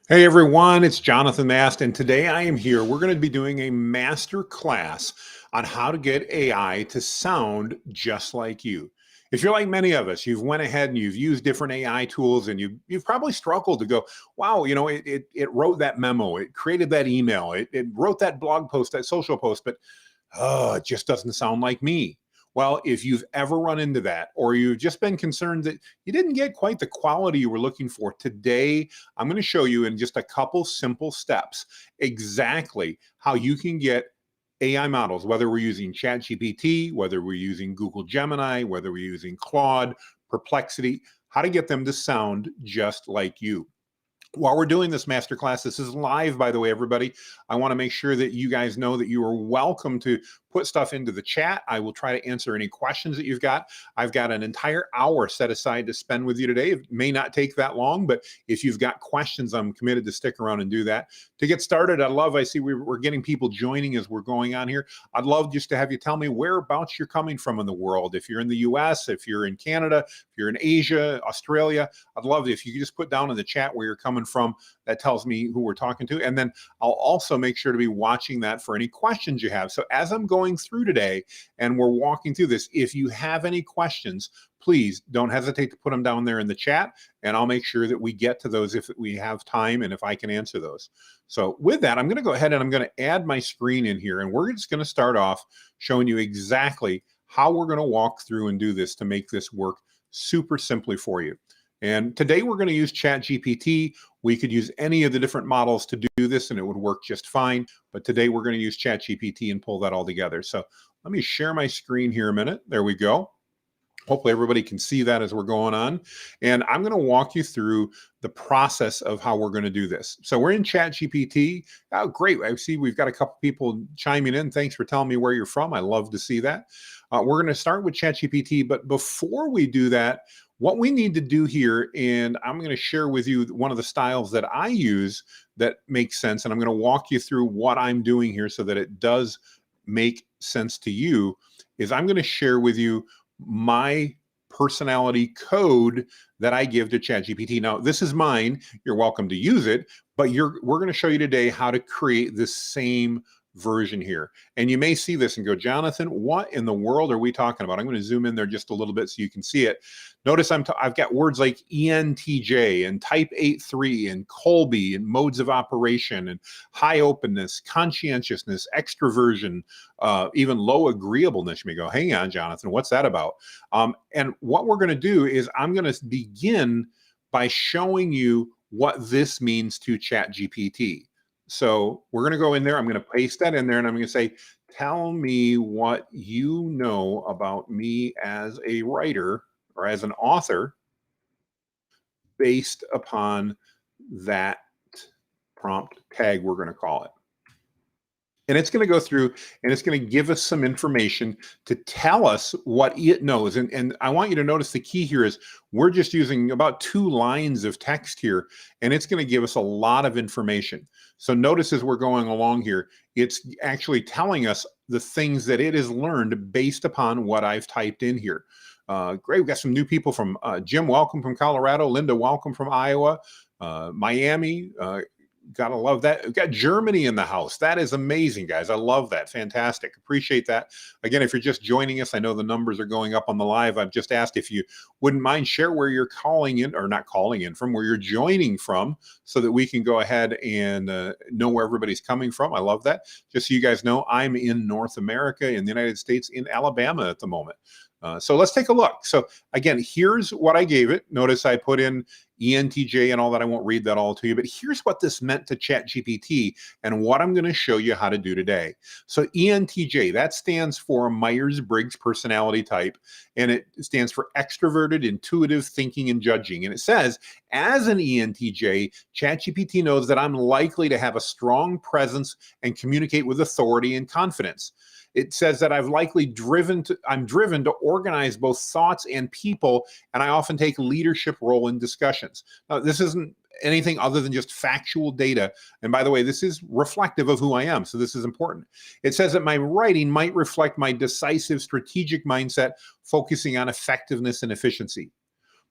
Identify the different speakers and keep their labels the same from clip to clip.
Speaker 1: Hey everyone, it's Jonathan Mast, and today I am here. We're going to be doing a master class on how to get AI to sound just like you. If you're like many of us, you've went ahead and you've used different AI tools, and you've probably struggled to go, wow, it wrote that memo, it created that email, it wrote that blog post, that social post, but oh, it just doesn't sound like me. Well, if you've ever run into that, or you've just been concerned that you didn't get quite the quality you were looking for, today I'm going to show you in just a couple simple steps exactly how you can get AI models, whether we're using ChatGPT, whether we're using Google Gemini, whether we're using Claude, Perplexity, how to get them to sound just like you. While we're doing this masterclass, this is live, by the way, everybody. I want to make sure that you guys know that you are welcome to put stuff into the chat. I will try to answer any questions that you've got. I've got an entire hour set aside to spend with you today. It may not take that long, but if you've got questions, I'm committed to stick around and do that. To get started, I see we're getting people joining as we're going on here. I'd love just to have you tell me whereabouts you're coming from in the world. If you're in the US, if you're in Canada, if you're in Asia, Australia, I'd love it if you could just put down in the chat where you're coming from. That tells me who we're talking to. And then I'll also make sure to be watching that for any questions you have. So as I'm going through today and we're walking through this, if you have any questions, please don't hesitate to put them down there in the chat, and I'll make sure that we get to those if we have time and if I can answer those. So with that, I'm going to go ahead and I'm going to add my screen in here, and we're just going to start off showing you exactly how we're going to walk through and do this to make this work super simply for you. And today we're going to use ChatGPT. We could use any of the different models to do this and it would work just fine. But today we're going to use ChatGPT and pull that all together. So let me share my screen here a minute. There we go. Hopefully everybody can see that as we're going on. And I'm going to walk you through the process of how we're going to do this. So we're in ChatGPT. Oh, great. I see we've got a couple people chiming in. Thanks for telling me where you're from. I love to see that. We're going to start with ChatGPT. But before we do that, what we need to do here, and I'm going to share with you one of the styles that I use that makes sense. And I'm going to walk you through what I'm doing here so that it does make sense to you, is I'm going to share with you my personality code that I give to ChatGPT. Now, this is mine. You're welcome to use it, but we're going to show you today how to create this same version here. And you may see this and go, Jonathan, what in the world are we talking about? I'm going to zoom in there just a little bit so you can see it. Notice I've got words like ENTJ and type 8-3 and Colby and modes of operation and high openness, conscientiousness, extroversion, even low agreeableness. You may go, hang on, Jonathan, what's that about? And what we're going to do is I'm going to begin by showing you what this means to ChatGPT. So we're going to go in there. I'm going to paste that in there and I'm going to say, tell me what you know about me as a writer or as an author based upon that prompt tag, we're going to call it. And it's going to go through and it's going to give us some information to tell us what it knows. And I want you to notice the key here is we're just using about 2 lines of text here, and it's going to give us a lot of information. So notice as we're going along here, it's actually telling us the things that it has learned based upon what I've typed in here. Great. We've got some new people from Jim, welcome from Colorado. Linda, welcome from Iowa. Miami, gotta love that. We've got Germany in the house. That is amazing, guys. I love that. Fantastic. Appreciate that. Again, if you're just joining us, I know the numbers are going up on the live. I've just asked if you wouldn't mind share where you're calling in, or not calling in from, where you're joining from, so that we can go ahead and know where everybody's coming from. I love that. Just so you guys know, I'm in North America, in the United States, in Alabama at the moment. So let's take a look. So again, here's what I gave it. Notice I put in ENTJ and all that. I won't read that all to you, but here's what this meant to ChatGPT and what I'm going to show you how to do today. So ENTJ, that stands for Myers-Briggs personality type, and it stands for extroverted, intuitive, thinking, and judging. And it says, as an ENTJ, ChatGPT knows that I'm likely to have a strong presence and communicate with authority and confidence. It says that I'm driven to organize both thoughts and people, and I often take leadership role in discussions. Now, this isn't anything other than just factual data. And by the way, this is reflective of who I am, so this is important. It says that my writing might reflect my decisive strategic mindset, focusing on effectiveness and efficiency.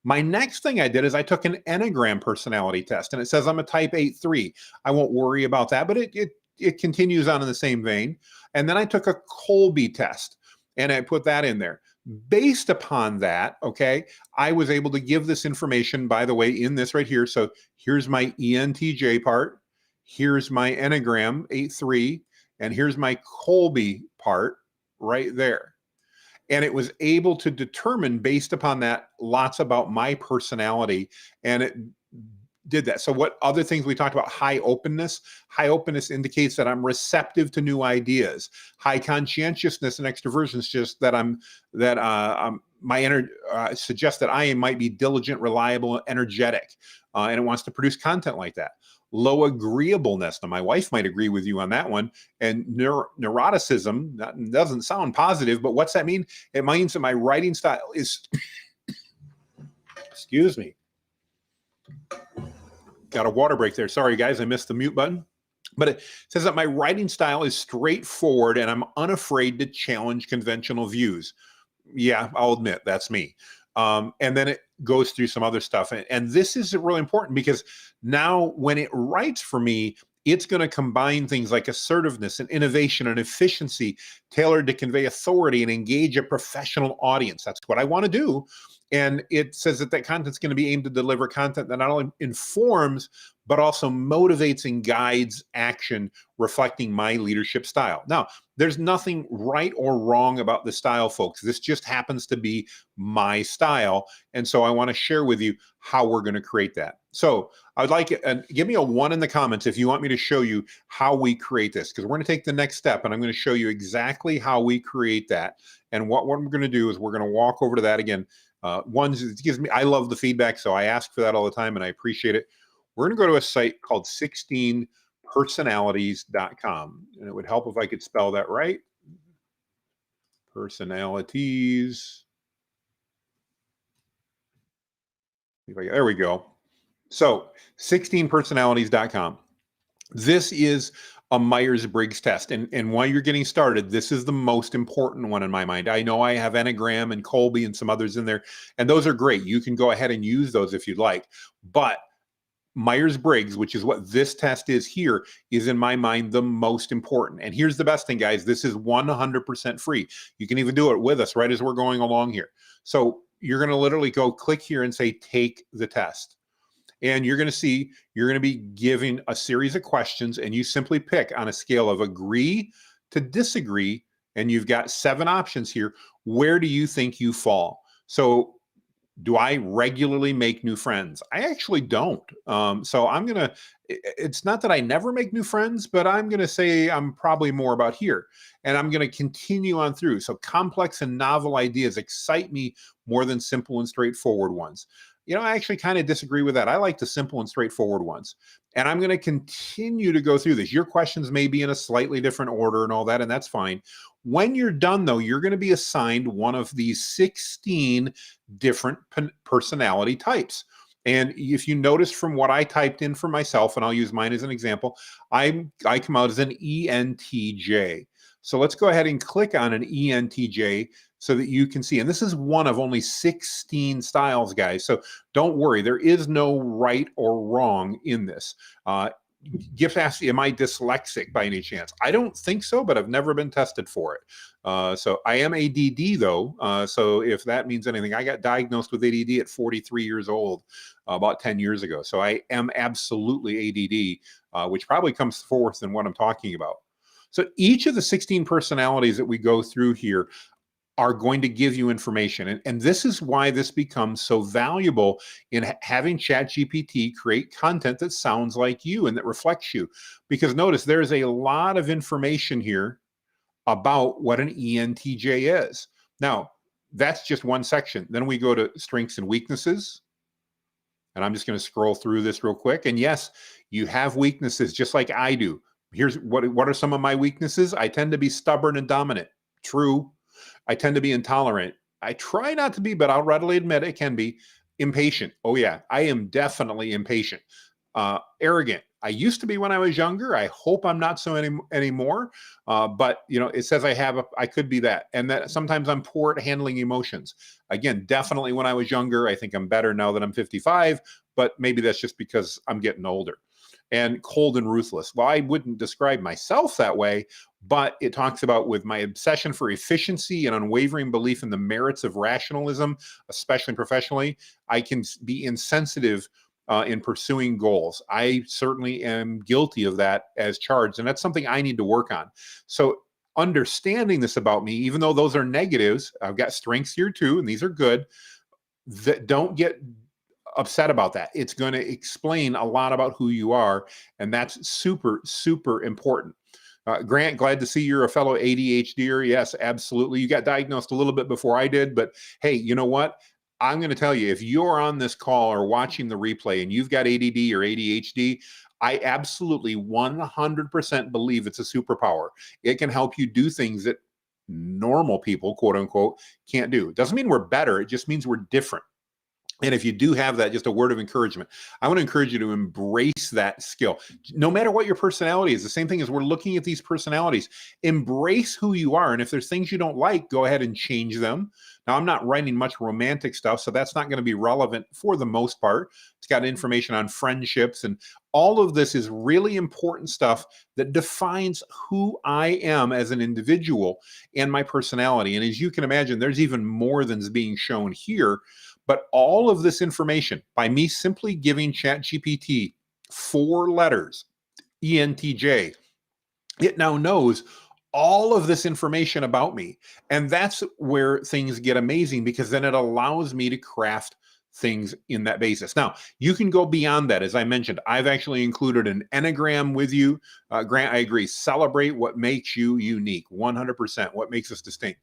Speaker 1: My next thing I did is I took an Enneagram personality test, and it says I'm a type 8-3. I won't worry about that, but it continues on in the same vein. And then I took a Colby test, and I put that in there. Based upon that, okay, I was able to give this information, by the way, in this right here. So here's my ENTJ part, here's my Enneagram 8-3, and here's my Colby part right there. And it was able to determine based upon that lots about my personality, and it did that. So what other things we talked about? High openness. High openness indicates that I'm receptive to new ideas. High conscientiousness and extroversion is just that my energy suggests that I might be diligent, reliable, energetic, and it wants to produce content like that. Low agreeableness. Now, my wife might agree with you on that one. And neuroticism, that doesn't sound positive, but what's that mean? It means that my writing style is, excuse me, got a water break there. Sorry, guys, I missed the mute button. But it says that my writing style is straightforward and I'm unafraid to challenge conventional views. Yeah, I'll admit that's me. And then it goes through some other stuff. And this is really important because now when it writes for me, it's going to combine things like assertiveness and innovation and efficiency tailored to convey authority and engage a professional audience. That's what I want to do. And it says that that content's going to be aimed to deliver content that not only informs, but also motivates and guides action, reflecting my leadership style. Now, there's nothing right or wrong about the style, folks. This just happens to be my style. And so I want to share with you how we're going to create that. So I'd like it, and give me a 1 in the comments if you want me to show you how we create this, because we're going to take the next step and I'm going to show you exactly how we create that. And what we're going to do is we're going to walk over to that again. It gives me, I love the feedback, so I ask for that all the time and I appreciate it. We're going to go to a site called 16personalities.com, and it would help if I could spell that right. Personalities. There we go. So 16personalities.com. This is a Myers-Briggs test. And while you're getting started, this is the most important one in my mind. I know I have Enneagram and Colby and some others in there, and those are great. You can go ahead and use those if you'd like. But Myers-Briggs, which is what this test is here, is in my mind the most important. And here's the best thing, guys. This is 100% free. You can even do it with us right as we're going along here. So you're going to literally go click here and say, take the test. And you're going to see, you're going to be given a series of questions, and you simply pick on a scale of agree to disagree. And you've got 7 options here. Where do you think you fall? So do I regularly make new friends? I actually don't. So I'm going to, it's not that I never make new friends, but I'm going to say I'm probably more about here. And I'm going to continue on through. So complex and novel ideas excite me more than simple and straightforward ones. You know, I actually kind of disagree with that. I like the simple and straightforward ones. And I'm going to continue to go through this. Your questions may be in a slightly different order and all that, and that's fine. When you're done, though, you're going to be assigned one of these 16 different personality types. And if you notice from what I typed in for myself, and I'll use mine as an example, I come out as an ENTJ. So let's go ahead and click on an ENTJ so that you can see. And this is one of only 16 styles, guys. So don't worry, there is no right or wrong in this. Gift asks, am I dyslexic by any chance? I don't think so, but I've never been tested for it. So I am ADD though. So if that means anything, I got diagnosed with ADD at 43 years old, about 10 years ago. So I am absolutely ADD, which probably comes forth in what I'm talking about. So each of the 16 personalities that we go through here are going to give you information. And this is why this becomes so valuable in having ChatGPT create content that sounds like you and that reflects you. Because notice there's a lot of information here about what an ENTJ is. Now, that's just one section. Then we go to strengths and weaknesses. And I'm just going to scroll through this real quick. And yes, you have weaknesses just like I do. Here's what are some of my weaknesses? I tend to be stubborn and dominant. True. I tend to be intolerant. I try not to be, but I'll readily admit it can be. Impatient. Oh yeah, I am definitely impatient. Arrogant. I used to be when I was younger. I hope I'm not so anymore. But it says I could be that, and that sometimes I'm poor at handling emotions. Again, definitely when I was younger. I think I'm better now that I'm 55, but maybe that's just because I'm getting older. And cold and ruthless. Well, I wouldn't describe myself that way, but it talks about with my obsession for efficiency and unwavering belief in the merits of rationalism, especially professionally, I can be insensitive in pursuing goals. I certainly am guilty of that as charged, and that's something I need to work on. So understanding this about me, even though those are negatives, I've got strengths here too, and these are good. That don't get upset about that. It's going to explain a lot about who you are, and that's super, super important. Grant, glad to see you're a fellow ADHDer. Yes, absolutely. You got diagnosed a little bit before I did, but hey, you know what? I'm going to tell you, if you're on this call or watching the replay and you've got ADD or ADHD, I absolutely 100% believe it's a superpower. It can help you do things that normal people, quote unquote, can't do. It doesn't mean we're better. It just means we're different. And if you do have that, just a word of encouragement. I want to encourage you to embrace that skill. No matter what your personality is, the same thing as we're looking at these personalities, embrace who you are. And if there's things you don't like, go ahead and change them. Now, I'm not writing much romantic stuff, so that's not going to be relevant for the most part. It's got information on friendships, and all of this is really important stuff that defines who I am as an individual and my personality. And as you can imagine, there's even more than's being shown here. But all of this information, by me simply giving ChatGPT 4 letters, ENTJ, it now knows all of this information about me. And that's where things get amazing, because then it allows me to craft things in that basis. Now, you can go beyond that. As I mentioned, I've actually included an Enneagram with you. Grant, I agree. Celebrate what makes you unique, 100%, what makes us distinct.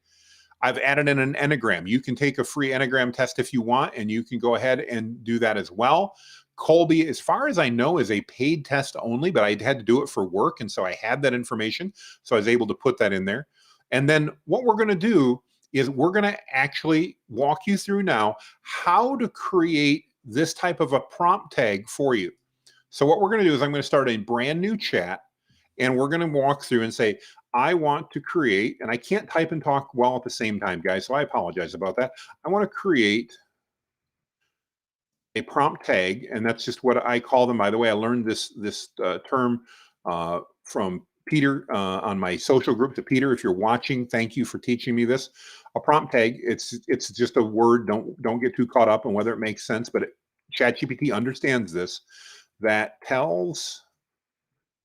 Speaker 1: I've added in an Enneagram. You can take a free Enneagram test if you want, and you can go ahead and do that as well. Colby, as far as I know, is a paid test only, but I had to do it for work, and so I had that information, so I was able to put that in there. And then what we're going to do is we're going to actually walk you through now how to create this type of a prompt tag for you. So what we're going to do is I'm going to start a brand new chat, and we're going to walk through and say, I want to create, and I can't type and talk well at the same time, guys, so I apologize about that. I want to create a prompt tag, and that's just what I call them. By the way, I learned this term from Peter on my social group. To Peter, if you're watching, thank you for teaching me this. A prompt tag, it's just a word. Don't get too caught up on whether it makes sense, but ChatGPT understands this. That tells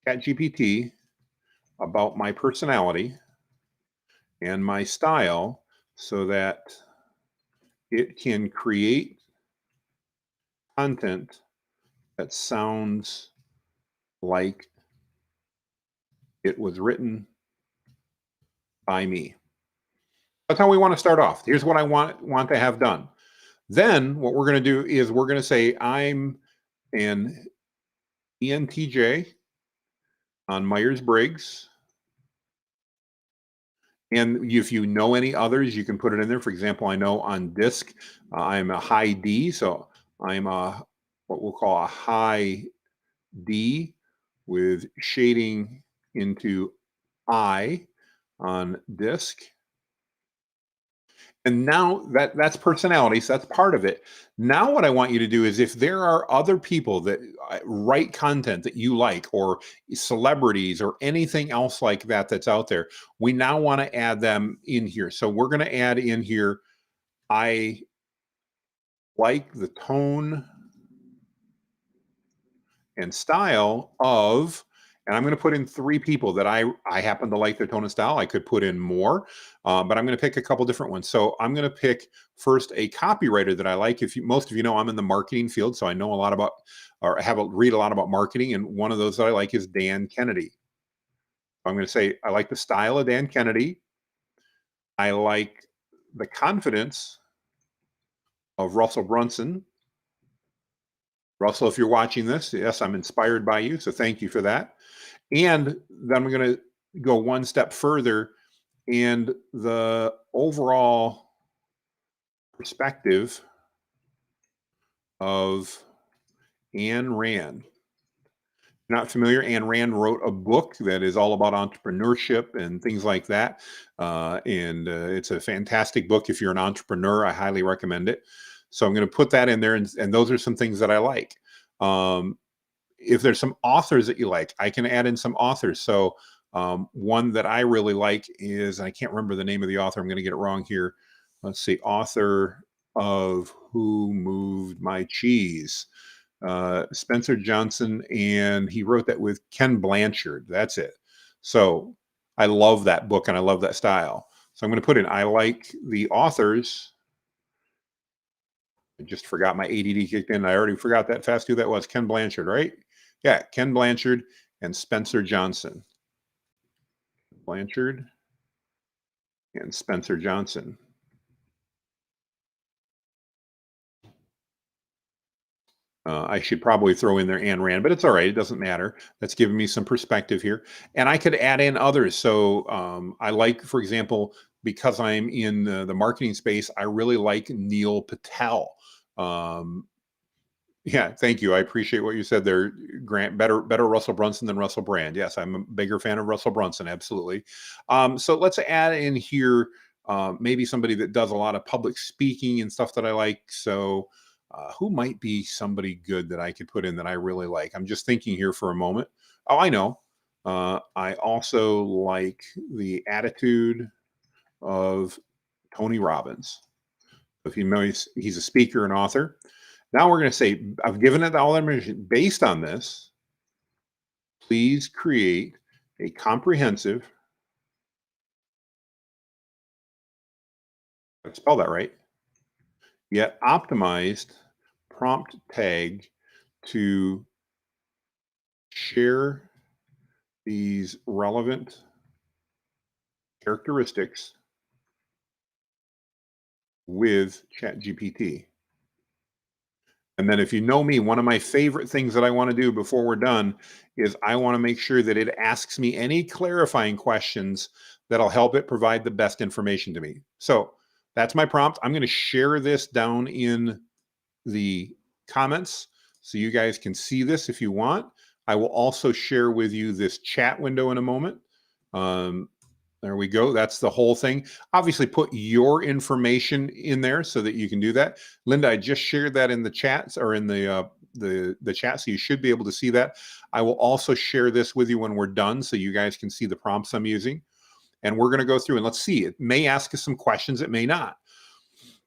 Speaker 1: ChatGPT about my personality and my style so that it can create content that sounds like it was written by me. That's how we want to start off. Here's what I want to have done. Then what we're going to do is we're going to say I'm an ENTJ on Myers-Briggs. And if you know any others, you can put it in there. For example, I know on DISC, I'm a high D, so I'm a what we'll call a high D with shading into I on DISC. And now that's personality, so that's part of it. Now what I want you to do is, if there are other people that write content that you like, or celebrities or anything else like that that's out there, we now want to add them in here. So we're going to add in here, I like the tone and style of, and I'm going to put in 3 people that I happen to like their tone and style. I could put in more, but I'm going to pick a couple different ones. So I'm going to pick first a copywriter that I like. Most of you know, I'm in the marketing field, so I know a lot about, or read a lot about marketing. And one of those that I like is Dan Kennedy. I'm going to say I like the style of Dan Kennedy. I like the confidence of Russell Brunson. Russell, if you're watching this, yes, I'm inspired by you, so thank you for that. And then I'm going to go one step further, and the overall perspective of Ayn Rand. Not familiar, Ayn Rand wrote a book that is all about entrepreneurship and things like that. And it's a fantastic book. If you're an entrepreneur, I highly recommend it. So I'm going to put that in there. And those are some things that I like. Um, if there's some authors that you like, I can add in some authors. So one that I really like is, I can't remember the name of the author. I'm going to get it wrong here. Let's see, author of Who Moved My Cheese, Spencer Johnson, and he wrote that with Ken Blanchard. That's it. So I love that book and I love that style. So I'm going to put in, I like the authors. I just forgot, my ADD kicked in. I already forgot that fast who that was. Ken Blanchard, right? Yeah, Ken Blanchard and Spencer Johnson. Blanchard and Spencer Johnson. I should probably throw in there Ayn Rand, but it's all right. It doesn't matter. That's giving me some perspective here. And I could add in others. So I like, for example, because I'm in the marketing space, I really like Neil Patel. Um, yeah, thank you. I appreciate what you said there, Grant. Better Russell Brunson than Russell Brand. Yes, I'm a bigger fan of Russell Brunson. Absolutely. So let's add in here maybe somebody that does a lot of public speaking and stuff that I like. So who might be somebody good that I could put in that I really like? I'm just thinking here for a moment. Oh, I know. I also like the attitude of Tony Robbins. If you know, he's a speaker and author. Now we're going to say, I've given it all information. Based on this, please create a comprehensive, spell that right, yet optimized prompt tag to share these relevant characteristics with ChatGPT. And then if you know me, one of my favorite things that I want to do before we're done is I want to make sure that it asks me any clarifying questions that'll help it provide the best information to me. So that's my prompt. I'm going to share this down in the comments so you guys can see this if you want. I will also share with you this chat window in a moment. Um, there we go. That's the whole thing. Obviously, put your information in there so that you can do that. Linda, I just shared that in the chats or in the chat, so you should be able to see that. I will also share this with you when we're done, so you guys can see the prompts I'm using. And we're going to go through and let's see. It may ask us some questions. It may not.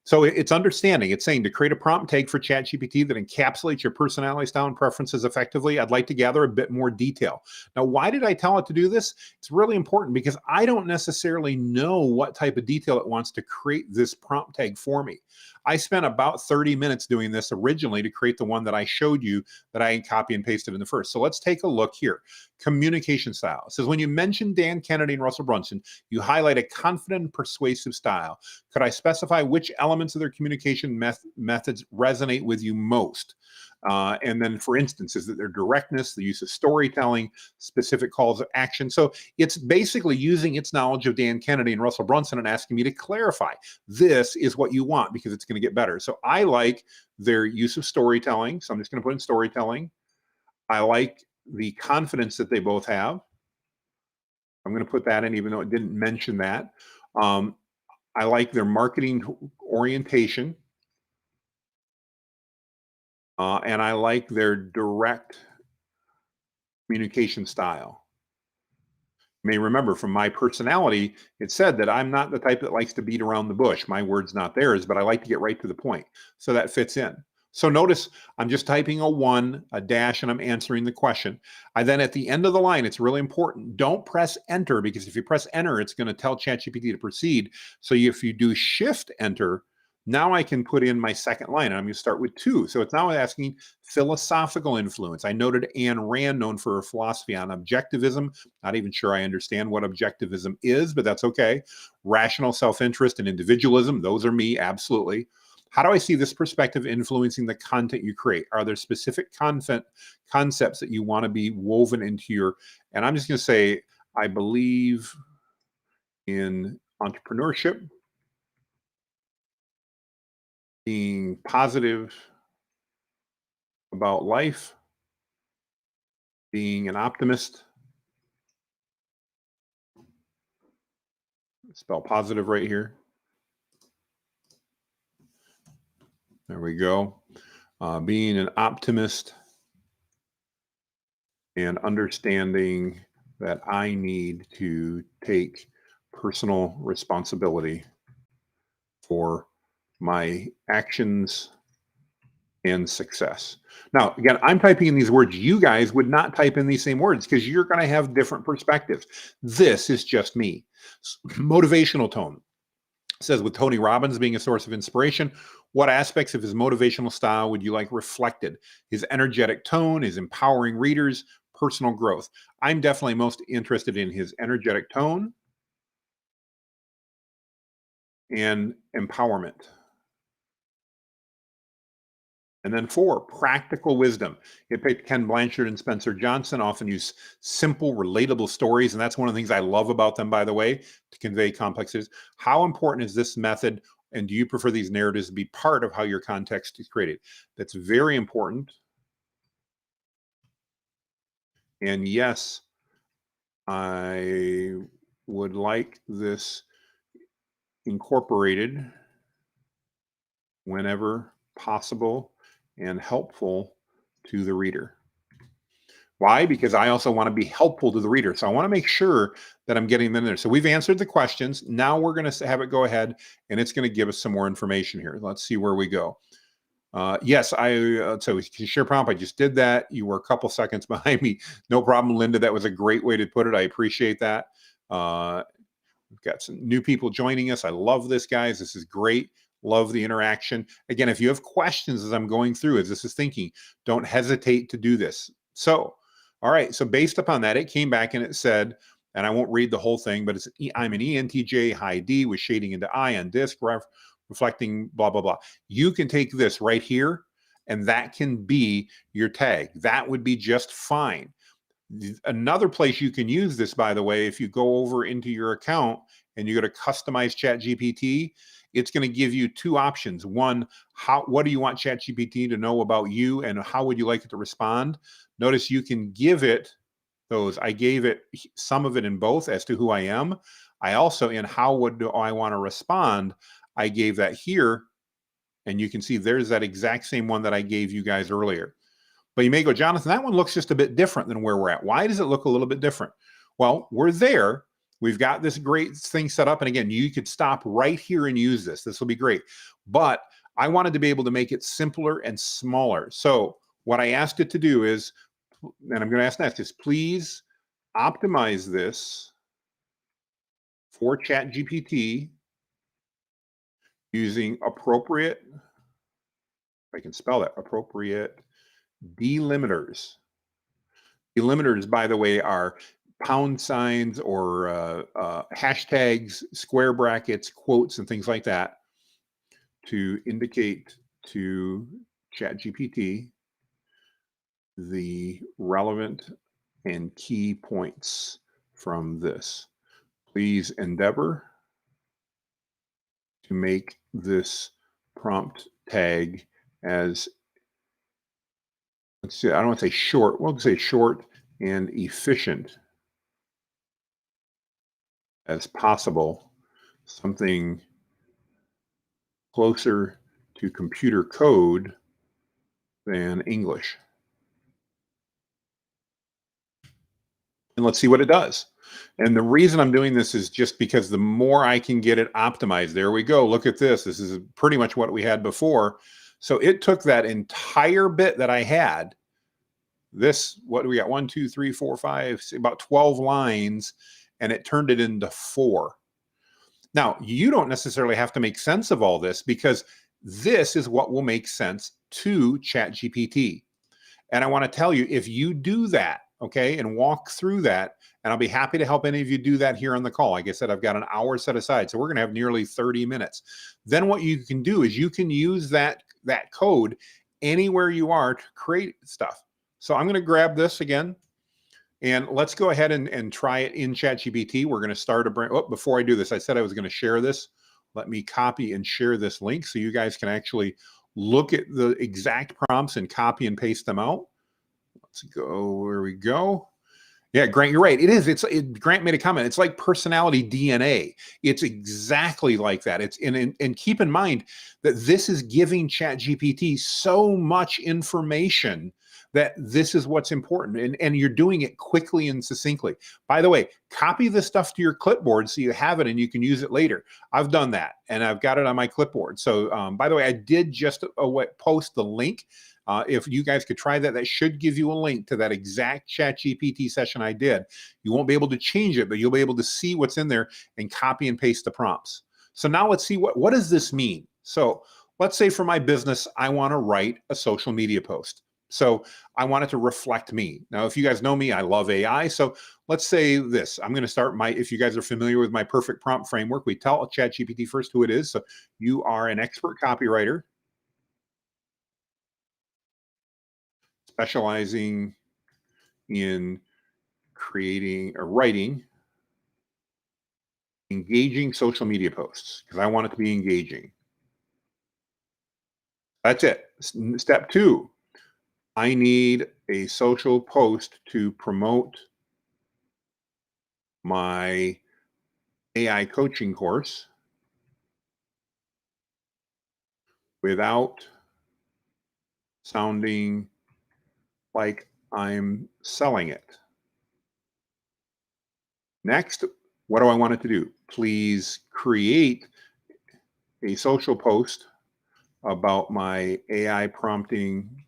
Speaker 1: So it's understanding. It's saying to create a prompt tag for ChatGPT that encapsulates your personality style and preferences effectively, I'd like to gather a bit more detail. Now, why did I tell it to do this? It's really important because I don't necessarily know what type of detail it wants to create this prompt tag for me. I spent about 30 minutes doing this originally to create the one that I showed you that I copy and pasted in the first. So let's take a look here. Communication style. It says, when you mention Dan Kennedy and Russell Brunson, you highlight a confident and persuasive style. Could I specify which elements of their communication methods resonate with you most? And then, for instance, is that their directness, the use of storytelling, specific calls of action. So it's basically using its knowledge of Dan Kennedy and Russell Brunson and asking me to clarify. This is what you want because it's going to get better. So I like their use of storytelling. So I'm just going to put in storytelling. I like the confidence that they both have. I'm going to put that in, even though it didn't mention that. Um, I like their marketing orientation, and I like their direct communication style. You may remember from my personality, it said that I'm not the type that likes to beat around the bush. My word's not theirs, but I like to get right to the point. So that fits in. So notice I'm just typing a one, a dash, and I'm answering the question. I then at the end of the line, it's really important. Don't press enter because if you press enter, it's going to tell ChatGPT to proceed. So if you do shift enter, now I can put in my second line. And I'm going to start with two. So it's now asking philosophical influence. I noted Ayn Rand, known for her philosophy on objectivism. Not even sure I understand what objectivism is, but that's okay. Rational self-interest and individualism. Those are me, absolutely. How do I see this perspective influencing the content you create? Are there specific concepts that you want to be woven into your, and I'm just going to say, I believe in entrepreneurship, being positive about life, being an optimist, spell positive right here. There we go. Being an optimist and understanding that I need to take personal responsibility for my actions and success. Now, again, I'm typing in these words. You guys would not type in these same words because you're going to have different perspectives. This is just me. Motivational tone. It says, with Tony Robbins being a source of inspiration, what aspects of his motivational style would you like reflected? His energetic tone, his empowering readers, personal growth. I'm definitely most interested in his energetic tone and empowerment. And then 4, practical wisdom. It picked Ken Blanchard and Spencer Johnson, often use simple, relatable stories. And that's one of the things I love about them, by the way, to convey complexities. How important is this method? And do you prefer these narratives to be part of how your context is created? That's very important. And yes, I would like this incorporated whenever possible and helpful to the reader. Why? Because I also want to be helpful to the reader. So I want to make sure that I'm getting them in there. So we've answered the questions. Now we're going to have it go ahead and it's going to give us some more information here. Let's see where we go. Yes, so share prompt. I just did that. You were a couple seconds behind me. No problem, Linda. That was a great way to put it. I appreciate that. We've got some new people joining us. I love this, guys. This is great. Love the interaction. Again, if you have questions as I'm going through, as this is thinking, don't hesitate to do this. So, all right. So based upon that, it came back and it said, and I won't read the whole thing, but it's I'm an ENTJ high D with shading into I on disk, reflecting blah, blah, blah. You can take this right here and that can be your tag. That would be just fine. Another place you can use this, by the way, if you go over into your account and you go to customize ChatGPT, it's going to give you 2 options. One, what do you want ChatGPT to know about you and how would you like it to respond? Notice you can give it those. I gave it some of it in both as to who I am. I also, in how do I want to respond, I gave that here. And you can see there's that exact same one that I gave you guys earlier. But you may go, Jonathan, that one looks just a bit different than where we're at. Why does it look a little bit different? Well, we're there. We've got this great thing set up. And again, you could stop right here and use this. This will be great. But I wanted to be able to make it simpler and smaller. So what I asked it to do is, and I'm going to ask next, is please optimize this for ChatGPT using appropriate, if I can spell that, appropriate delimiters. Delimiters, by the way, are pound signs or hashtags, square brackets, quotes, and things like that to indicate to ChatGPT the relevant and key points from this. Please endeavor to make this prompt tag as, let's see, I don't want to say short, we'll say short and efficient as possible, something closer to computer code than English. And let's see what it does. And the reason I'm doing this is just because the more I can get it optimized, there we go. Look at this. This is pretty much what we had before. So it took that entire bit that I had, this, what do we got? 1, 2, 3, 4, 5, about 12 lines, and it turned it into 4. Now, you don't necessarily have to make sense of all this because this is what will make sense to ChatGPT. And I want to tell you, if you do that, okay, and walk through that, and I'll be happy to help any of you do that here on the call. Like I said, I've got an hour set aside, so we're going to have nearly 30 minutes. Then what you can do is you can use that code anywhere you are to create stuff. So I'm going to grab this again, and let's go ahead and try it in ChatGPT. We're going to start a brand. Oh, before I do this, I said I was going to share this. Let me copy and share this link so you guys can actually look at the exact prompts and copy and paste them out. Let's go where we go. Yeah, Grant, you're right. It is. Grant made a comment. It's like personality DNA. It's exactly like that. It's and keep in mind that this is giving ChatGPT so much information that this is what's important. And you're doing it quickly and succinctly. By the way, copy this stuff to your clipboard so you have it and you can use it later. I've done that and I've got it on my clipboard. So by the way, I did just post the link. If you guys could try that, that should give you a link to that exact ChatGPT session I did. You won't be able to change it, but you'll be able to see what's in there and copy and paste the prompts. So now let's see what does this mean? So let's say for my business, I want to write a social media post. So I want it to reflect me. Now, if you guys know me, I love AI. So let's say this. I'm going to start if you guys are familiar with my perfect prompt framework, we tell ChatGPT first who it is. So you are an expert copywriter specializing in creating or writing engaging social media posts because I want it to be engaging. That's it. Step two, I need a social post to promote my AI coaching course without sounding like I'm selling it. Next, what do I want it to do? Please create a social post about my AI prompting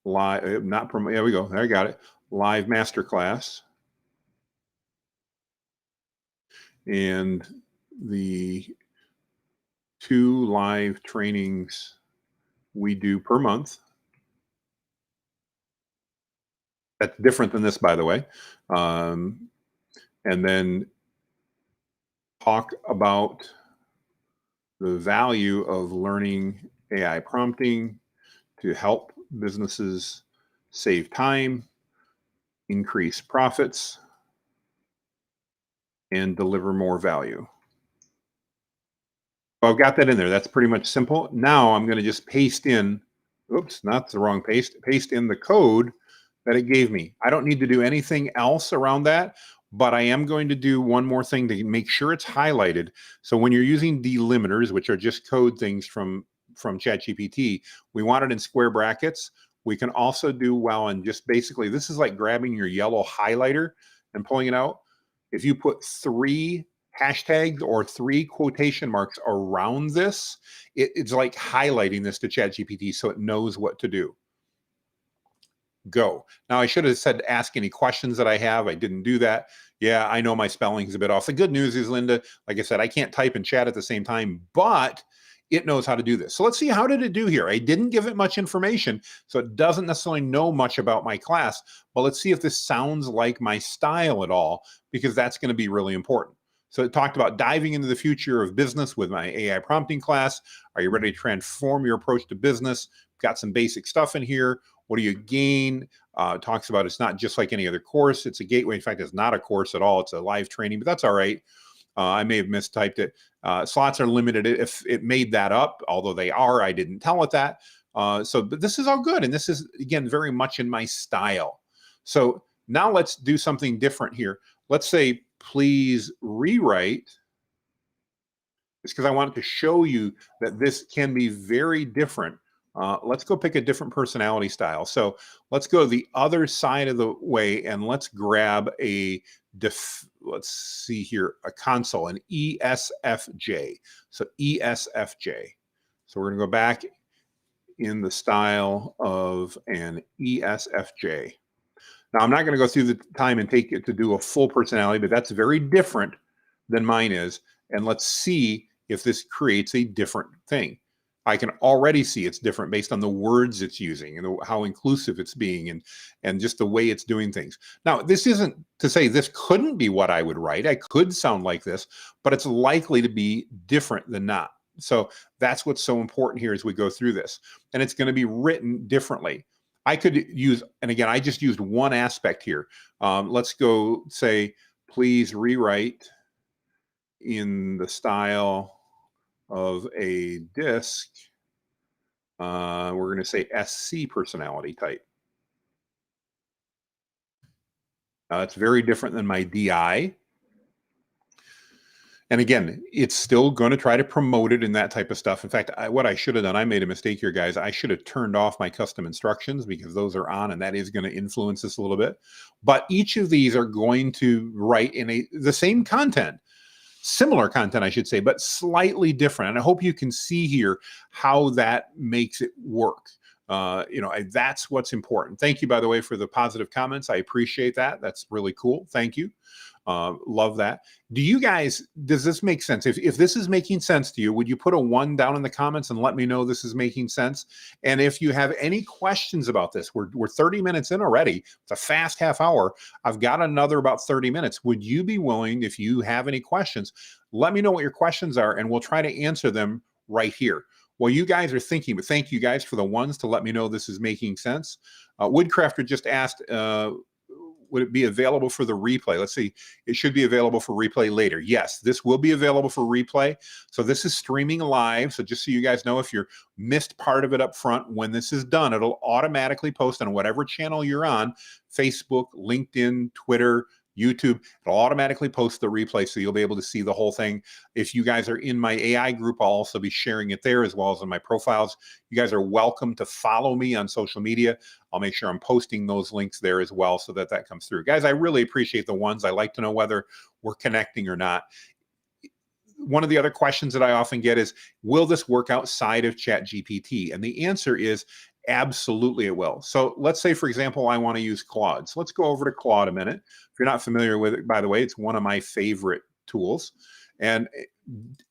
Speaker 1: live, not from, there we go. There I got it. Live masterclass. And the 2 live trainings we do per month. That's different than this, by the way. Um, and then talk about the value of learning AI prompting to help businesses save time, increase profits, and deliver more value. So I've got that in there. That's pretty much simple. Now I'm going to just paste in, oops, not the wrong paste in the code that it gave me. I don't need to do anything else around that, but I am going to do one more thing to make sure it's highlighted. So when you're using delimiters, which are just code things from ChatGPT, we want it in square brackets. We can also do well and just basically, this is like grabbing your yellow highlighter and pulling it out. If you put 3 hashtags or 3 quotation marks around this, it's like highlighting this to ChatGPT so it knows what to do. Go. Now, I should have said ask any questions that I have. I didn't do that. Yeah, I know my spelling is a bit off. The good news is, Linda, like I said, I can't type and chat at the same time, but it knows how to do this. So let's see, how did it do here? I didn't give it much information, so it doesn't necessarily know much about my class, but let's see if this sounds like my style at all, because that's going to be really important. So it talked about diving into the future of business with my AI prompting class. Are you ready to transform your approach to business? Got some basic stuff in here. What do you gain? Talks about it's not just like any other course. It's a gateway. In fact, it's not a course at all. It's a live training, but that's all right. I may have mistyped it. Slots are limited if it made that up, although they are. I didn't tell it that. But this is all good. And this is, again, very much in my style. So now let's do something different here. Let's say, please rewrite. It's because I wanted to show you that this can be very different. Let's go pick a different personality style. So let's go the other side of the way and let's grab let's see here, a console, an ESFJ. So ESFJ. So we're going to go back in the style of an ESFJ. Now, I'm not going to go through the time and take it to do a full personality, but that's very different than mine is. And let's see if this creates a different thing. I can already see it's different based on the words it's using and how inclusive it's being and just the way it's doing things. Now, this isn't to say this couldn't be what I would write. I could sound like this, but it's likely to be different than not. So that's what's so important here as we go through this. And it's going to be written differently. I could use, and again, I just used one aspect here. Let's go say, please rewrite in the style of a disc We're going to say SC personality type. It's very different than my DI. And again, it's still going to try to promote it in that type of stuff. In fact, what I should have done, I made a mistake here, guys. I should have turned off my custom instructions because those are on, and that is going to influence this a little bit. But each of these are going to write in the same content, similar content, I should say, but slightly different. And I hope you can see here how that makes it work. That's what's important. Thank you, by the way, for the positive comments. I appreciate that. That's really cool. Thank you. Love that. Does this make sense? If this is making sense to you, would you put a 1 down in the comments and let me know this is making sense? And if you have any questions about this, we're 30 minutes in already. It's a fast half hour. I've got another about 30 minutes. Would you be willing, if you have any questions, let me know what your questions are and we'll try to answer them right here. Well, you guys are thinking, but thank you guys for the ones to let me know this is making sense. Woodcrafter just asked, would it be available for the replay? Let's see. It should be available for replay later. Yes, this will be available for replay. So this is streaming live. So just so you guys know, if you're missed part of it up front, when this is done, it'll automatically post on whatever channel you're on, Facebook, LinkedIn, Twitter, YouTube. It'll automatically post the replay, so you'll be able to see the whole thing. If you guys are in my AI group, I'll also be sharing it there as well as in my profiles. You guys are welcome to follow me on social media. I'll make sure I'm posting those links there as well so that comes through. Guys, I really appreciate the ones. I like to know whether we're connecting or not. One of the other questions that I often get is, will this work outside of ChatGPT? And the answer is absolutely it will. So let's say, for example, I want to use Claude. So let's go over to Claude a minute. If you're not familiar with it, by the way, it's one of my favorite tools. And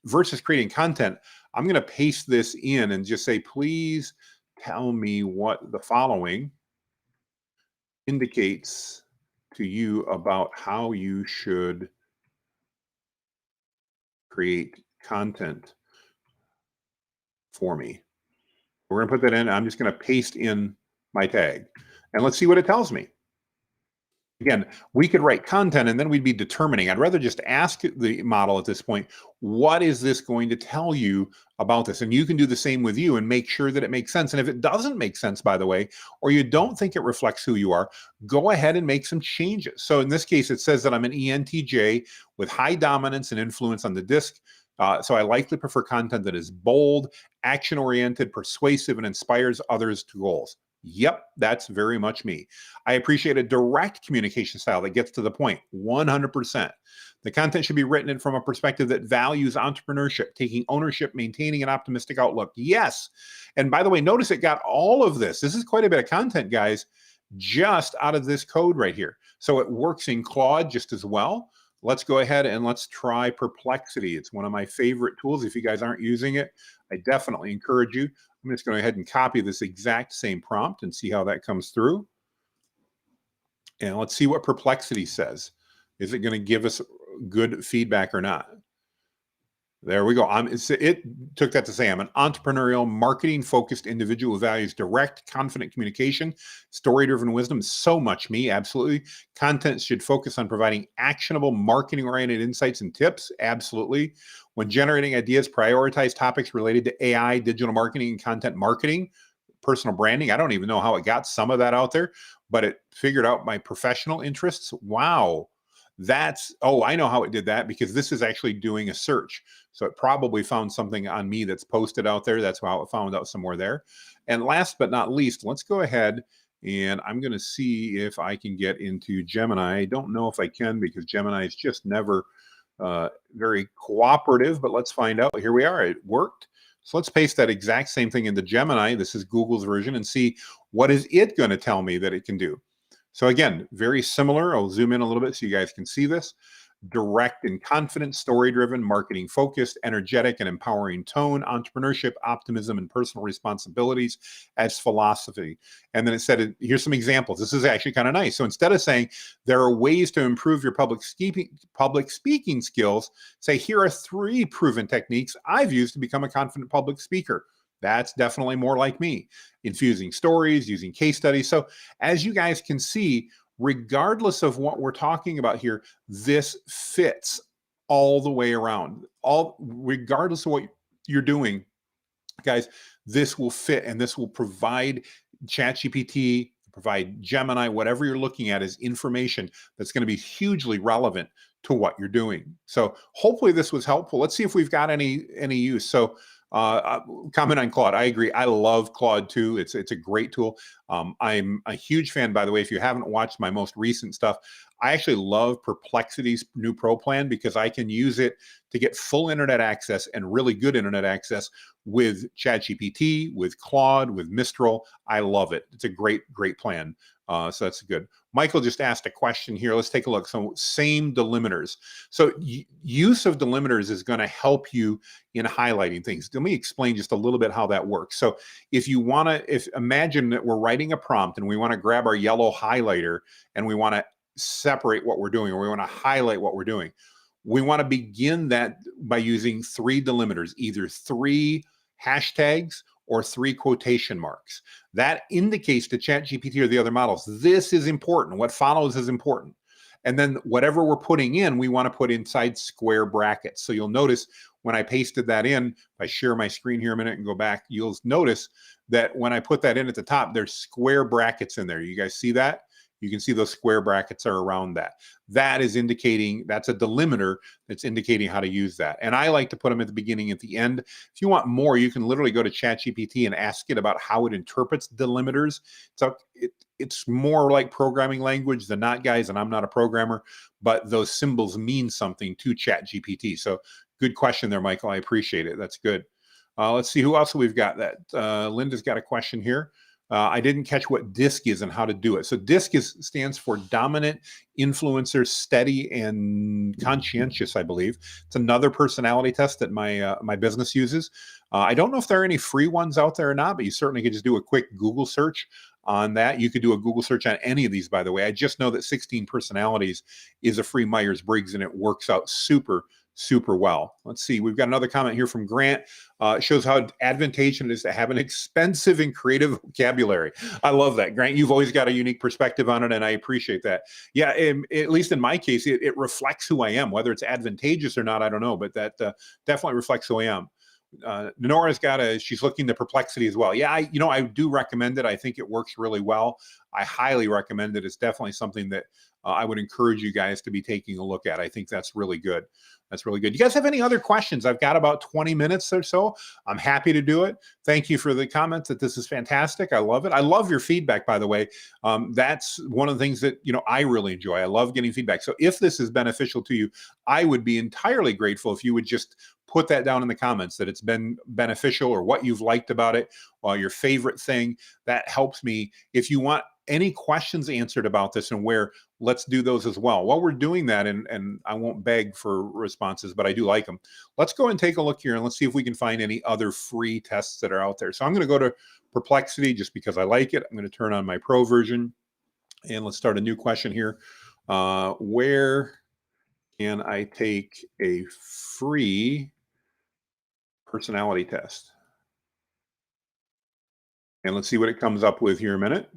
Speaker 1: versus creating content, I'm going to paste this in and just say, please tell me what the following indicates to you about how you should create content for me. We're going to put that in. I'm just going to paste in my tag and let's see what it tells me. Again, we could write content and then we'd be determining. I'd rather just ask the model at this point, what is this going to tell you about this? And you can do the same with you and make sure that it makes sense. And if it doesn't make sense, by the way, or you don't think it reflects who you are, go ahead and make some changes. So in this case, it says that I'm an ENTJ with high dominance and influence on the disc. So I likely prefer content that is bold, action-oriented, persuasive, and inspires others to goals. Yep, that's very much me. I appreciate a direct communication style that gets to the point, 100%. The content should be written from a perspective that values entrepreneurship, taking ownership, maintaining an optimistic outlook. Yes. And by the way, notice it got all of this. This is quite a bit of content, guys, just out of this code right here. So it works in Claude just as well. Let's go ahead and let's try Perplexity. It's one of my favorite tools. If you guys aren't using it, I definitely encourage you. I'm just going to go ahead and copy this exact same prompt and see how that comes through. And let's see what Perplexity says. Is it going to give us good feedback or not? There we go. It took that to say I'm an entrepreneurial, marketing-focused individual who values direct, confident communication, story-driven wisdom. So much me, absolutely. Content should focus on providing actionable, marketing-oriented insights and tips, absolutely. When generating ideas, prioritize topics related to AI, digital marketing, and content marketing, personal branding. I don't even know how it got some of that out there, but it figured out my professional interests. Wow. I know how it did that because this is actually doing a search. So it probably found something on me that's posted out there. That's how it found out somewhere there. And last but not least, let's go ahead and I'm going to see if I can get into Gemini. I don't know if I can because Gemini is just never very cooperative, but let's find out. Here we are. It worked. So let's paste that exact same thing into Gemini. This is Google's version and see what is it going to tell me that it can do. So again, very similar. I'll zoom in a little bit so you guys can see this. Direct and confident, story-driven, marketing-focused, energetic and empowering tone, entrepreneurship, optimism, and personal responsibilities as philosophy. And then it said, here's some examples. This is actually kind of nice. So instead of saying there are ways to improve your public speaking skills, say here are 3 proven techniques I've used to become a confident public speaker. That's definitely more like me. Infusing stories, using case studies. So as you guys can see, regardless of what we're talking about here, this fits all the way around. Regardless of what you're doing, Guys, this will fit and this will provide ChatGPT, provide Gemini, whatever you're looking at is information that's going to be hugely relevant to what you're doing. So hopefully this was helpful. Let's see if we've got any use. So comment on Claude. I agree. I love Claude too. It's a great tool. I'm a huge fan, by the way. If you haven't watched my most recent stuff, I actually love Perplexity's new Pro plan because I can use it to get full internet access and really good internet access with ChatGPT, with Claude, with Mistral. I love it. It's a great plan. So that's good. Michael just asked a question here. Let's take a look. So same delimiters. So use of delimiters is going to help you in highlighting things. Let me explain just a little bit how that works. So if you want to, imagine that we're writing a prompt and we want to grab our yellow highlighter and we want to separate what we're doing, or we want to highlight what we're doing. We want to begin that by using 3 delimiters, either 3 hashtags or 3 quotation marks. That indicates to ChatGPT or the other models, this is important. What follows is important. And then whatever we're putting in, we want to put inside square brackets. So you'll notice when I pasted that in, if I share my screen here a minute and go back, you'll notice that when I put that in at the top, there's square brackets in there. You guys see that? You can see those square brackets are around that. That is indicating, that's a delimiter that's indicating how to use that. And I like to put them at the beginning, at the end. If you want more, you can literally go to ChatGPT and ask it about how it interprets delimiters. So it's more like programming language than not, guys, and I'm not a programmer, but those symbols mean something to ChatGPT. So good question there, Michael. I appreciate it. That's good. Let's see who else we've got. That Linda's got a question here. I didn't catch what DISC is and how to do it. So DISC stands for Dominant, Influencer, Steady, and Conscientious, I believe. It's another personality test that my business uses. I don't know if there are any free ones out there or not, but you certainly could just do a quick Google search on that. You could do a Google search on any of these, by the way. I just know that 16 Personalities is a free Myers-Briggs, and it works out super well. Let's see. We've got another comment here from Grant. It shows how advantageous it is to have an expensive and creative vocabulary. I love that, Grant. You've always got a unique perspective on it, and I appreciate that. Yeah, at least in my case, it reflects who I am. Whether it's advantageous or not, I don't know, but that definitely reflects who I am. Nora's she's looking to Perplexity as well. Yeah, I do recommend it. I think it works really well. I highly recommend it. It's definitely something that I would encourage you guys to be taking a look at. I think that's really good. That's really good. You guys have any other questions? I've got about 20 minutes or so. I'm happy to do it. Thank you for the comments that this is fantastic. I love it. I love your feedback, by the way. That's one of the things that, I really enjoy. I love getting feedback. So if this is beneficial to you, I would be entirely grateful if you would just put that down in the comments that it's been beneficial, or what you've liked about it, or your favorite thing. That helps me. If you want any questions answered about this and where, let's do those as well. While we're doing that, and I won't beg for responses, but I do like them. Let's go and take a look here, and let's see if we can find any other free tests that are out there. So I'm going to go to Perplexity just because I like it. I'm going to turn on my Pro version, and let's start a new question here. Where can I take a free personality test? And let's see what it comes up with here in a minute.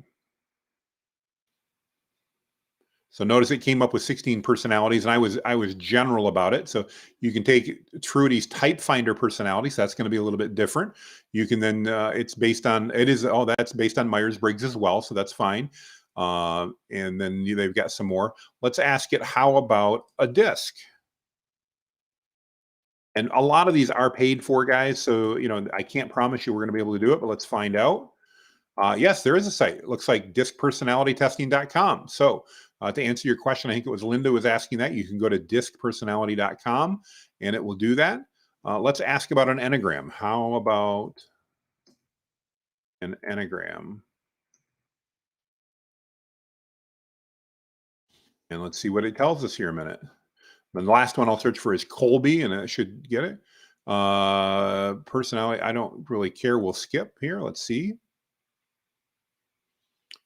Speaker 1: So notice it came up with 16 personalities, and I was general about it. So you can take Trudy's Type Finder personality. So that's going to be a little bit different. You can then that's based on Myers-Briggs as well. So that's fine. And then they've got some more. Let's ask it, how about a DISC? And a lot of these are paid for, guys. So, I can't promise you we're going to be able to do it, but let's find out. Yes, there is a site. It looks like discpersonalitytesting.com. So to answer your question, I think it was Linda was asking that. You can go to discpersonality.com and it will do that. Let's ask about an Enneagram. How about an Enneagram? And let's see what it tells us here in a minute. And the last one I'll search for is Colby, and it should get it. Personality, I don't really care. We'll skip here. Let's see.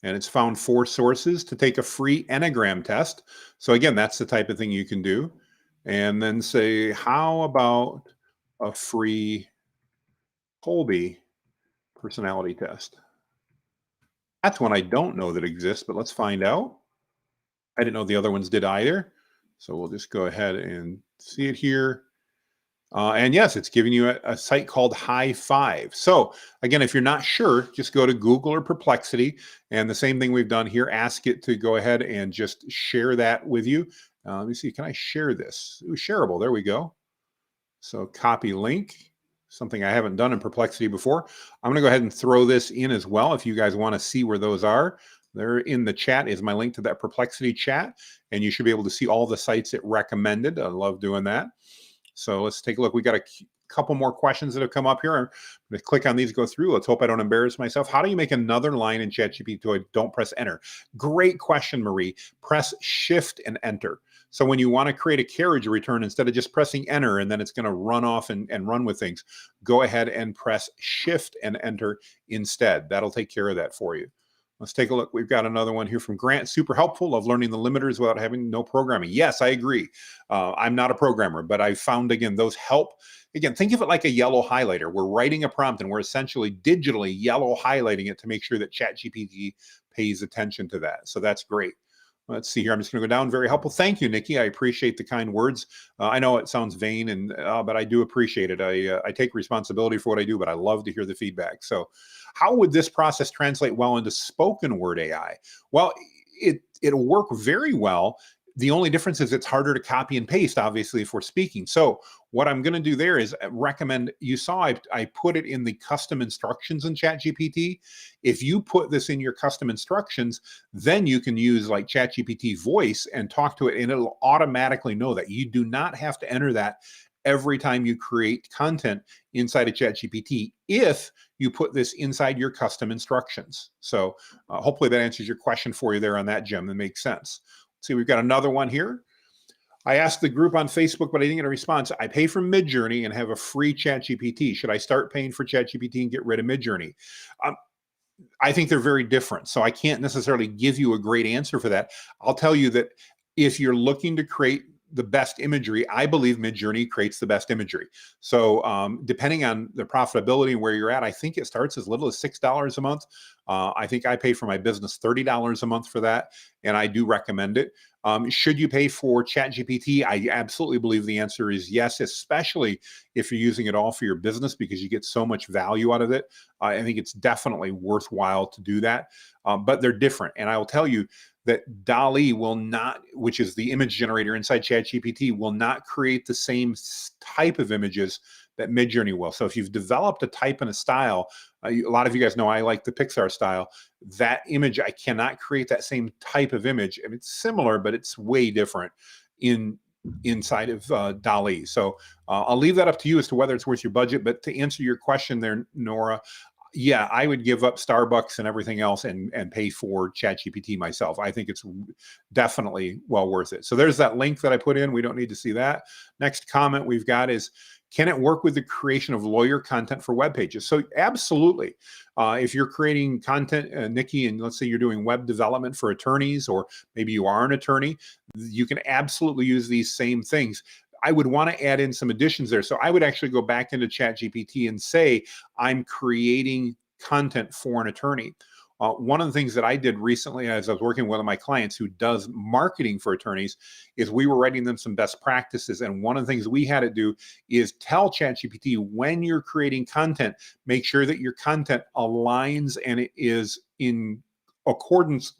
Speaker 1: And it's found 4 sources to take a free Enneagram test. So again, that's the type of thing you can do. And then say, how about a free Colby personality test? That's one I don't know that exists, but let's find out. I didn't know the other ones did either. So we'll just go ahead and see it here. And yes, it's giving you a site called High Five. So again, if you're not sure, just go to Google or Perplexity. And the same thing we've done here, ask it to go ahead and just share that with you. Let me see, can I share this? Ooh, shareable, there we go. So copy link, something I haven't done in Perplexity before. I'm going to go ahead and throw this in as well. If you guys want to see where those are, there in the chat is my link to that Perplexity chat. And you should be able to see all the sites it recommended. I love doing that. So let's take a look. We got a couple more questions that have come up here. I'm going to click on these, go through. Let's hope I don't embarrass myself. How do you make another line in ChatGPT so I don't press enter? Great question, Marie. Press shift and enter. So when you want to create a carriage return, instead of just pressing enter and then it's going to run off and run with things, go ahead and press shift and enter instead. That'll take care of that for you. Let's take a look. We've got another one here from Grant. Super helpful. Love learning the limiters without having no programming. Yes, I agree. I'm not a programmer, but I found, again, those help. Again, think of it like a yellow highlighter. We're writing a prompt and we're essentially digitally yellow highlighting it to make sure that ChatGPT pays attention to that. So that's great. Let's see here. I'm just going to go down. Very helpful. Thank you, Nikki. I appreciate the kind words. I know it sounds vain, but I do appreciate it. I take responsibility for what I do, but I love to hear the feedback. So how would this process translate well into spoken word AI? Well, it'll work very well. The only difference is it's harder to copy and paste, obviously, if we're speaking. So what I'm going to do there is recommend, you saw I put it in the custom instructions in ChatGPT. If you put this in your custom instructions, then you can use like ChatGPT voice and talk to it, and it'll automatically know that. You do not have to enter that every time you create content inside of ChatGPT if you put this inside your custom instructions. So hopefully that answers your question for you there on that, Jim. That makes sense. Let's see, we've got another one here. I asked the group on Facebook, but I didn't get a response. I pay for Midjourney and have a free ChatGPT. Should I start paying for ChatGPT and get rid of Midjourney? I think they're very different. So I can't necessarily give you a great answer for that. I'll tell you that if you're looking to create the best imagery, I believe Midjourney creates the best imagery. So depending on the profitability and where you're at, I think it starts as little as $6 a month. I think I pay for my business $30 a month for that, and I do recommend it. Should you pay for ChatGPT? I absolutely believe the answer is yes, especially if you're using it all for your business because you get so much value out of it. I think it's definitely worthwhile to do that, but they're different. And I will tell you that DALL-E will not, which is the image generator inside ChatGPT, will not create the same type of images that Midjourney will. So if you've developed a type and a style, a lot of you guys know I like the Pixar style. That image, I cannot create that same type of image. I mean, it's similar, but it's way different inside of DALL-E. So I'll leave that up to you as to whether it's worth your budget. But to answer your question there, Nora, yeah, I would give up Starbucks and everything else and pay for ChatGPT myself. I think it's definitely well worth it. So there's that link that I put in. We don't need to see that. Next comment we've got is, can it work with the creation of lawyer content for web pages? So absolutely. If you're creating content, Nikki, and let's say you're doing web development for attorneys, or maybe you are an attorney, you can absolutely use these same things. I would want to add in some additions there. So I would actually go back into ChatGPT and say, I'm creating content for an attorney. One of the things that I did recently as I was working with one of my clients who does marketing for attorneys is we were writing them some best practices. And one of the things we had to do is tell ChatGPT, when you're creating content, make sure that your content aligns and it is in accordance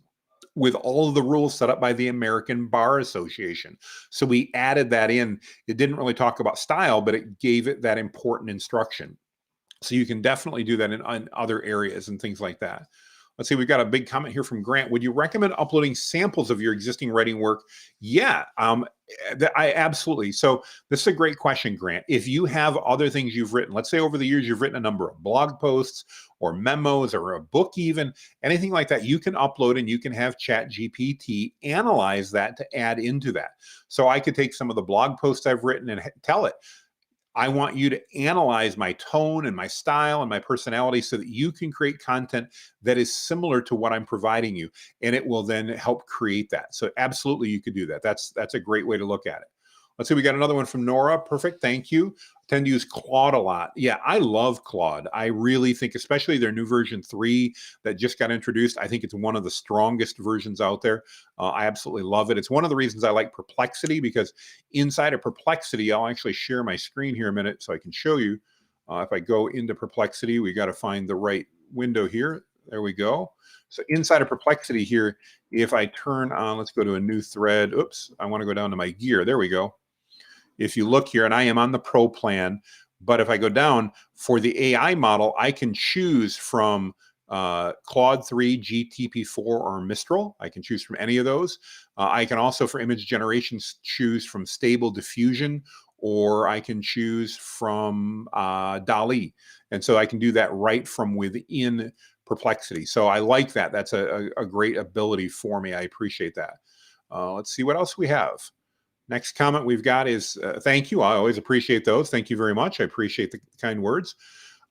Speaker 1: with all of the rules set up by the American Bar Association. So we added that in. It didn't really talk about style, but it gave it that important instruction. So you can definitely do that in other areas and things like that. Let's see, we've got a big comment here from Grant. Would you recommend uploading samples of your existing writing work? Yeah, I absolutely. So this is a great question, Grant. If you have other things you've written, let's say over the years you've written a number of blog posts or memos or a book even, anything like that, you can upload and you can have ChatGPT analyze that to add into that. So I could take some of the blog posts I've written and tell it, I want you to analyze my tone and my style and my personality so that you can create content that is similar to what I'm providing you. And it will then help create that. So absolutely, you could do that. That's a great way to look at it. Let's see, we got another one from Nora. Perfect. Thank you. I tend to use Claude a lot. Yeah, I love Claude. I really think, especially their new version 3 that just got introduced, I think it's one of the strongest versions out there. I absolutely love it. It's one of the reasons I like Perplexity, because inside of Perplexity, I'll actually share my screen here a minute so I can show you. If I go into Perplexity, we got to find the right window here. There we go. So inside of Perplexity here, if I turn on, let's go to a new thread. Oops, I want to go down to my gear. There we go. If you look here, and I am on the Pro plan, but if I go down for the AI model, I can choose from Claude 3, GTP4, or Mistral. I can choose from any of those. I can also, for image generation, choose from Stable Diffusion, or I can choose from DALL-E. And so I can do that right from within Perplexity. So I like that. That's a great ability for me. I appreciate that. Let's see what else we have. Next comment we've got is thank you. I always appreciate those. Thank you very much. I appreciate the kind words.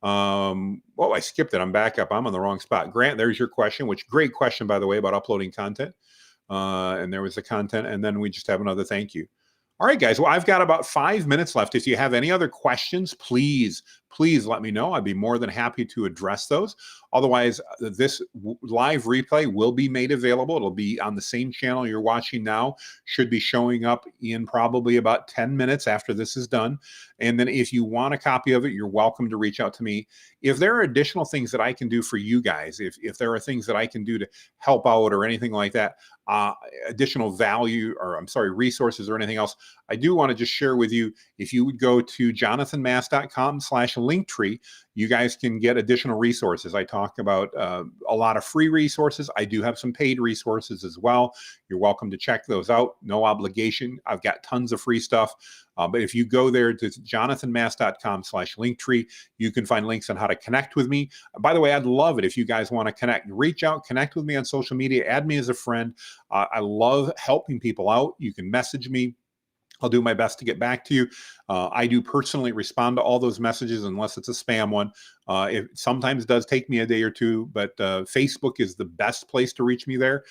Speaker 1: I skipped it. I'm back up. I'm on the wrong spot. Grant, there's your question, which great question, by the way, about uploading content. And there was the content. And then we just have another thank you. All right, guys. Well, I've got about 5 minutes left. If you have any other questions, please let me know. I'd be more than happy to address those. Otherwise, this live replay will be made available. It'll be on the same channel you're watching now. Should be showing up in probably about 10 minutes after this is done. And then if you want a copy of it, you're welcome to reach out to me. If there are additional things that I can do for you guys, if there are things that I can do to help out or anything like that, additional value, or I'm sorry, resources or anything else, I do want to just share with you, if you would go to jonathanmast.com/linktree, you guys can get additional resources. I talk about a lot of free resources. I do have some paid resources as well. You're welcome to check those out. No obligation. I've got tons of free stuff. But if you go there to jonathanmast.com/linktree, you can find links on how to connect with me. By the way, I'd love it if you guys want to connect. Reach out, connect with me on social media, add me as a friend. I love helping people out. You can message me. I'll do my best to get back to you. I do personally respond to all those messages unless it's a spam one. It sometimes does take me a day or two, but Facebook is the best place to reach me there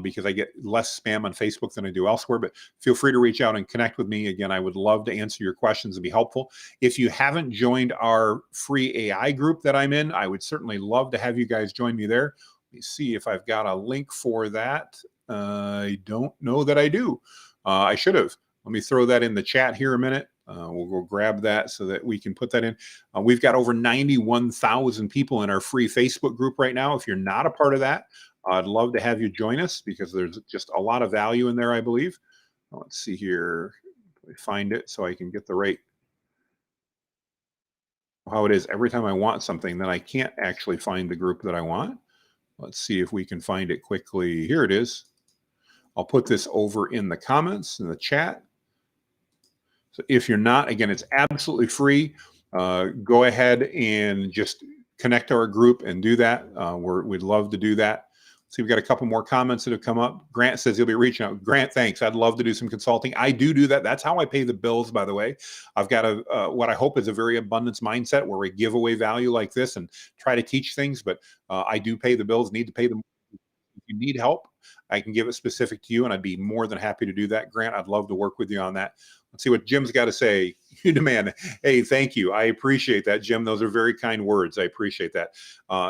Speaker 1: because I get less spam on Facebook than I do elsewhere. But feel free to reach out and connect with me. Again, I would love to answer your questions and be helpful. If you haven't joined our free AI group that I'm in, I would certainly love to have you guys join me there. Let me see if I've got a link for that. I don't know that I do. I should have. Let me throw that in the chat here a minute. We'll go grab that so that we can put that in. We've got over 91,000 people in our free Facebook group right now. If you're not a part of that, I'd love to have you join us because there's just a lot of value in there, I believe. Let's see here. Let me find it so I can get the right. How it is every time I want something, then I can't actually find the group that I want. Let's see if we can find it quickly. Here it is. I'll put this over in the comments in the chat. So if you're not, again, it's absolutely free. Go ahead and just connect to our group and do that. We'd love to do that. See, we've got a couple more comments that have come up. Grant says he'll be reaching out. Grant, thanks. I'd love to do some consulting. I do that. That's how I pay the bills, by the way. I've got what I hope is a very abundance mindset where we give away value like this and try to teach things, but I do pay the bills, need to pay them. If you need help, I can give it specific to you, and I'd be more than happy to do that. Grant, I'd love to work with you on that. Let's see what Jim's got to say. You demand. Hey, thank you. I appreciate that, Jim. Those are very kind words. I appreciate that.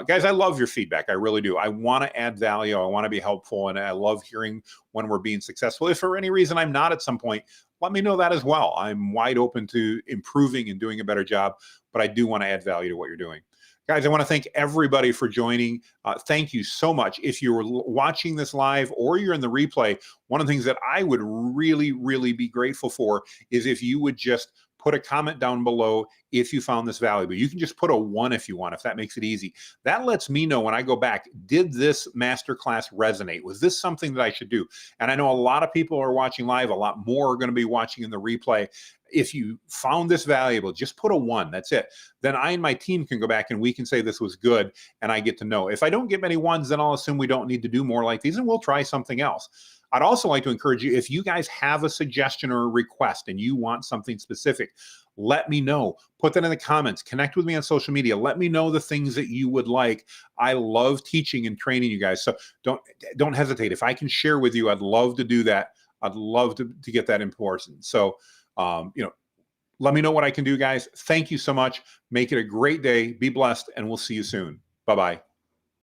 Speaker 1: Guys, I love your feedback. I really do. I want to add value. I want to be helpful, and I love hearing when we're being successful. If for any reason I'm not at some point, let me know that as well. I'm wide open to improving and doing a better job, but I do want to add value to what you're doing. Guys, I want to thank everybody for joining. Thank you so much. If you're watching this live or you're in the replay, one of the things that I would really, really be grateful for is if you would just put a comment down below if you found this valuable. You can just put a 1 if you want, if that makes it easy. That lets me know when I go back, did this masterclass resonate? Was this something that I should do? And I know a lot of people are watching live. A lot more are going to be watching in the replay. If you found this valuable, just put a 1. That's it. Then I and my team can go back and we can say this was good and I get to know. If I don't get many 1s, then I'll assume we don't need to do more like these and we'll try something else. I'd also like to encourage you, if you guys have a suggestion or a request and you want something specific, let me know. Put that in the comments. Connect with me on social media. Let me know the things that you would like. I love teaching and training you guys. So don't hesitate. If I can share with you, I'd love to do that. I'd love to get that in person. So Let me know what I can do, guys. Thank you so much. Make it a great day. Be blessed, and we'll see you soon. Bye-bye.